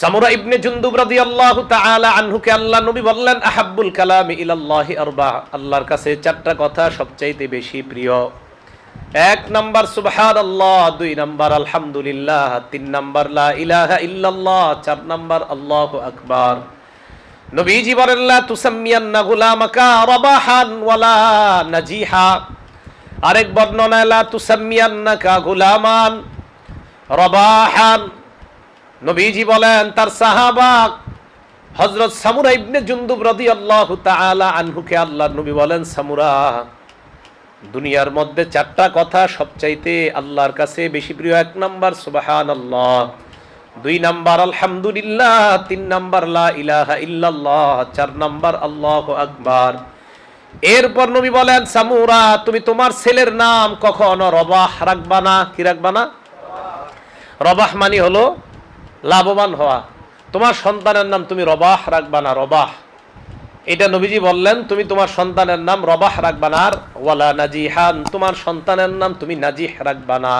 সামুরা ইবনে জুনদুব রাদিয়াল্লাহু তাআলা আনহুকে আল্লাহ নবী বললেন, আহাব্বুল কালামি ইলাল্লাহি আরবা, আল্লাহর কাছে চারটা কথা সবচাইতে বেশি প্রিয়। এক নাম্বার সুবহানাল্লাহ, দুই নাম্বার আলহামদুলিল্লাহ, তিন নাম্বার লা ইলাহা ইল্লাল্লাহ, চার নাম্বার আল্লাহু আকবার। নবীজি বলেন, লা তুসাম্মিয়ান্না গুলামাকা রাবাহান ওয়ালা নাজিহা। আরেক বর্ণনায় লা তুসাম্মিয়ান্নাকা গুলামান রাবাহান। নবীজি বলেন তার সাহাবা হযরত সামুরা ইবনে জুনদুব রাদিয়াল্লাহু তাআলা আনহুকে আল্লাহর নবী বলেন, সামুরা, দুনিয়ার মধ্যে চারটা কথা সবচাইতে আল্লাহর কাছে বেশি প্রিয়। এক নাম্বার সুবহানাল্লাহ, দুই নাম্বার আলহামদুলিল্লাহ, তিন নাম্বার লা ইলাহা ইল্লাল্লাহ, চার নাম্বার আল্লাহু আকবার। এরপর নবী বলেন, সামুরা, তুমি তোমার ছেলের নাম কখনো রবাহ রাখবা না। কি রাখবা না? রবাহ মানে হলো লাভবান হওয়া। তোমার সন্তানের নাম তুমি রবাহ রাখবা না, রবাহ। এটা নবীজি বললেন, তুমি তোমার সন্তানের নাম রবাহ রাখবা না। আর ওয়ালা নাজিহান, তোমার সন্তানের নাম তুমি নাজিহ রাখবা না।